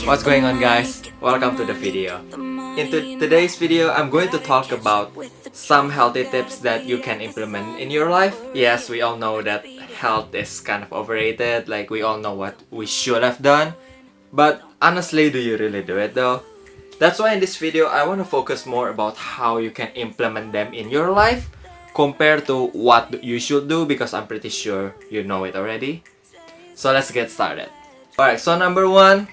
What's going on, guys? Welcome to the video. In today's video, I'm going to talk about some healthy tips that you can implement in your life. Yes, we all know that health is kind of overrated, like we all know what we should have done. But honestly, do you really do it though? That's why in this video, I want to focus more about how you can implement them in your life compared to what you should do, because I'm pretty sure you know it already. So let's get started. Alright, so number one,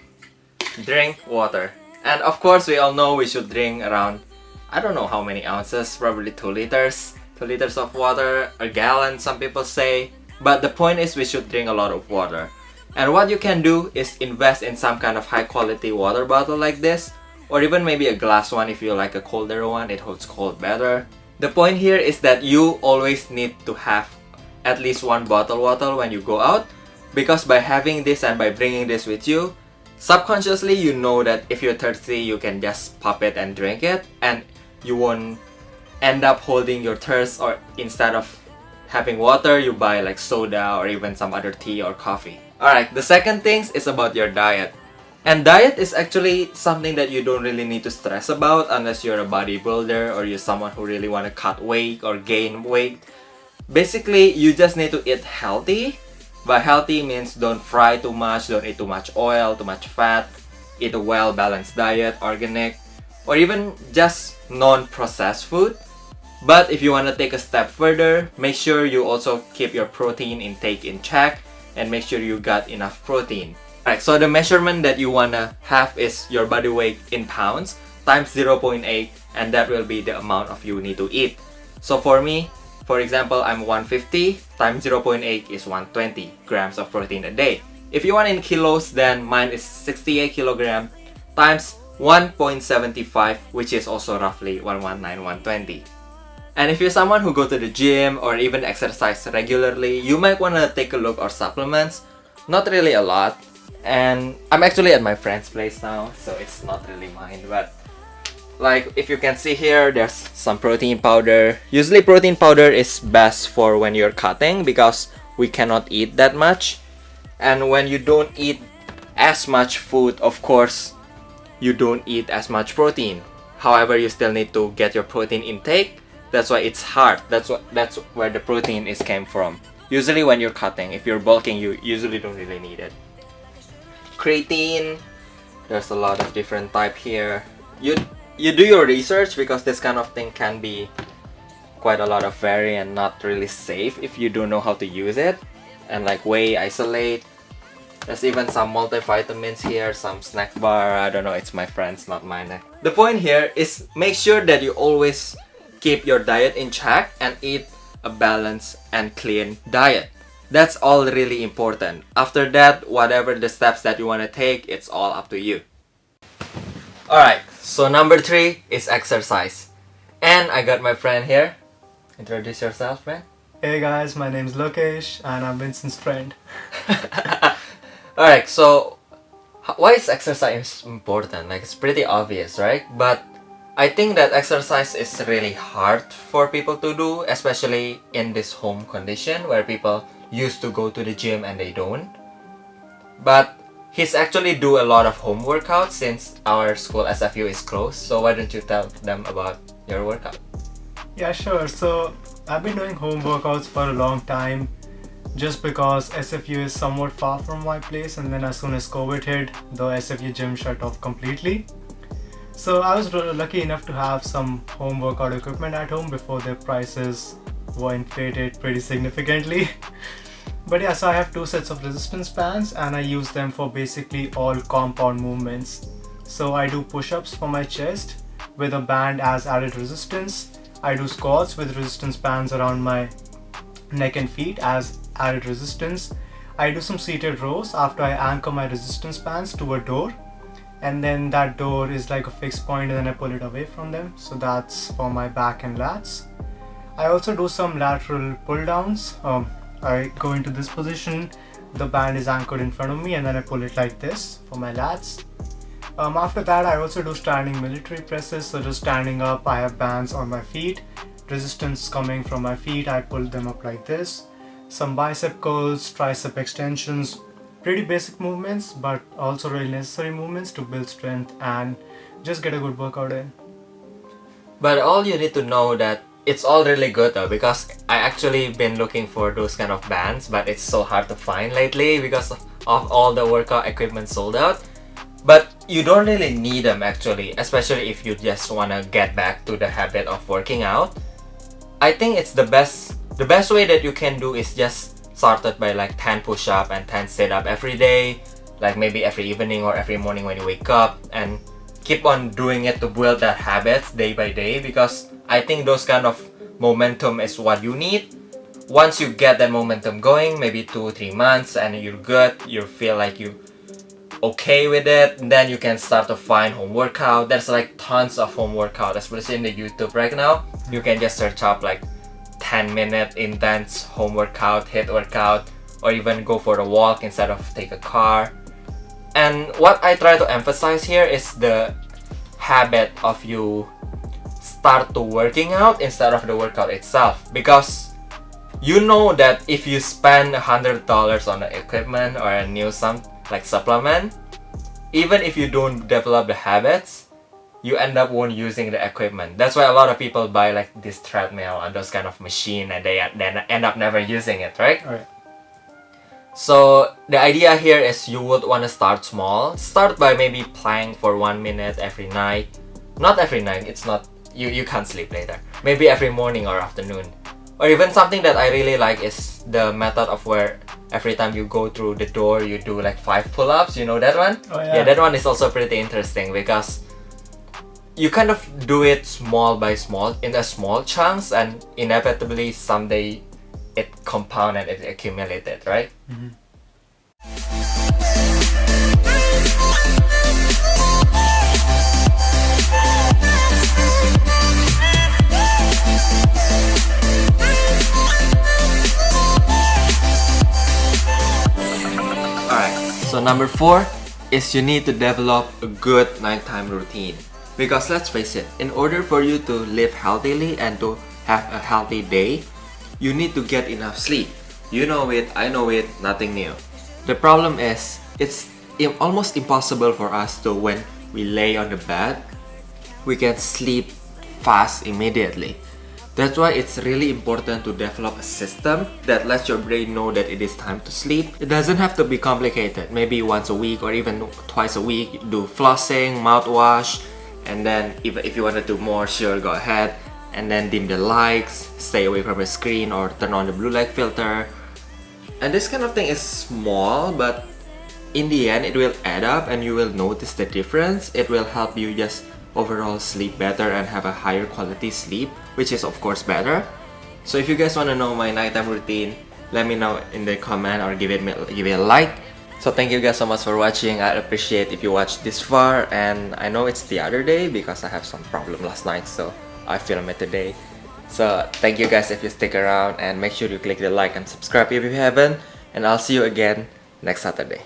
drink water. And of course, we all know we should drink around, I don't know how many ounces, probably 2 liters. 2 liters of water, a gallon, some people say. But the point is we should drink a lot of water. And what you can do is invest in some kind of high quality water bottle like this, or even maybe a glass one if you like a colder one, it holds cold better. The point here is that you always need to have at least one bottle water when you go out, because by having this and by bringing this with you, subconsciously you know that if you're thirsty, you can just pop it and drink it, and you won't end up holding your thirst, or instead of having water, you buy like soda or even some other tea or coffee. Alright, the second thing is about your diet. And diet is actually something that you don't really need to stress about unless you're a bodybuilder or you're someone who really want to cut weight or gain weight. Basically, you just need to eat healthy. By healthy means don't fry too much, don't eat too much oil, too much fat, eat a well-balanced diet, organic, or even just non-processed food. But if you want to take a step further, make sure you also keep your protein intake in check and make sure you got enough protein. Alright, so the measurement that you want to have is your body weight in pounds times 0.8, and that will be the amount of you need to eat. So for me, for example, I'm 150 times 0.8 is 120 grams of protein a day. If you want in kilos, then mine is 68 kilogram times 1.75, which is also roughly 119, 120. And if you're someone who go to the gym or even exercise regularly, you might want to take a look at supplements. Not really a lot. And I'm actually at my friend's place now, so it's not really mine, but like if you can see here, there's some protein powder. Usually protein powder is best for when you're cutting because we cannot eat that much. And when you don't eat as much food, of course, you don't eat as much protein. However, you still need to get your protein intake. That's why it's hard. That's where the protein came from. Usually when you're cutting, if you're bulking, you usually don't really need it. Creatine, there's a lot of different type here. You do your research because this kind of thing can be quite a lot of vary and not really safe if you don't know how to use it. And like whey isolate, there's even some multivitamins here, some snack bar, I don't know, it's my friend's, not mine. The point here is make sure that you always keep your diet in check and eat a balanced and clean diet. That's all really important. After that, whatever the steps that you want to take, it's all up to you. Alright, so number 3 is exercise. And I got my friend here. Introduce yourself, friend. Hey guys, my name is Lokesh and I'm Vincent's friend. Alright, so why is exercise important? Like, it's pretty obvious, right? But I think that exercise is really hard for people to do, especially in this home condition where people used to go to the gym and they don't. But he's actually do a lot of home workouts since our school SFU is closed. So why don't you tell them about your workout? Yeah, sure. So I've been doing home workouts for a long time just because SFU is somewhat far from my place, and then as soon as COVID hit, the SFU gym shut off completely. So I was lucky enough to have some home workout equipment at home before their prices were inflated pretty significantly. But yeah, so I have 2 sets of resistance bands and I use them for basically all compound movements. So I do push-ups for my chest with a band as added resistance. I do squats with resistance bands around my neck and feet as added resistance. I do some seated rows after I anchor my resistance bands to a door. And then that door is like a fixed point and then I pull it away from them. So that's for my back and lats. I also do some lateral pull downs. I go into this position, the band is anchored in front of me and then I pull it like this for my lats. After that I also do standing military presses, so just standing up I have bands on my feet, resistance coming from my feet, I pull them up like this. Some bicep curls, tricep extensions, pretty basic movements, but also really necessary movements to build strength and just get a good workout in. But all you need to know that it's all really good though, because I actually been looking for those kind of bands, but it's so hard to find lately because of all the workout equipment sold out. But you don't really need them actually, especially if you just wanna get back to the habit of working out. I think it's the best way that you can do is just started by like 10 push-up and 10 sit-up every day, like maybe every evening or every morning when you wake up, and keep on doing it to build that habits day by day, because I think those kind of momentum is what you need. Once you get that momentum going, maybe 2-3 months and you're good, you feel like you okay with it, then you can start to find home workout. There's like tons of home workout, especially in the YouTube right now. You can just search up like 10-minute intense home workout, HIIT workout, or even go for a walk instead of take a car. And what I try to emphasize here is the habit of you start to working out instead of the workout itself, because you know that if you spend $100 on the equipment or a new supplement, even if you don't develop the habits, you end up won't using the equipment. That's why a lot of people buy like this treadmill and those kind of machine, and they then end up never using it, right? Alright. So the idea here is you would want to start small. Start by maybe plank for 1 minute every night. Not every night, it's not, you can't sleep later. Maybe every morning or afternoon. Or even something that I really like is the method of where every time you go through the door, you do like 5 pull-ups. You know that one? Oh, yeah. Yeah, that one is also pretty interesting because you kind of do it small by small, in a small chunks, and inevitably someday it compound and it accumulated, right? Mm-hmm. So number 4 is you need to develop a good nighttime routine. Because let's face it, in order for you to live healthily and to have a healthy day, you need to get enough sleep. You know it, I know it, nothing new. The problem is, it's almost impossible for us to, when we lay on the bed, we can sleep fast immediately. That's why it's really important to develop a system that lets your brain know that it is time to sleep. It doesn't have to be complicated. Maybe once a week or even twice a week, you do flossing, mouthwash, and then if you want to do more, sure, go ahead. And then dim the lights, stay away from the screen, or turn on the blue light filter. And this kind of thing is small, but in the end it will add up and you will notice the difference. It will help you just overall sleep better and have a higher quality sleep, which is of course better. So if you guys want to know my nighttime routine, let me know in the comment or give it a like. So thank you guys so much for watching. I'd appreciate if you watched this far, and I know it's the other day because I have some problem last night, so I filmed it today. So thank you guys if you stick around, and make sure you click the like and subscribe if you haven't, and I'll see you again next Saturday.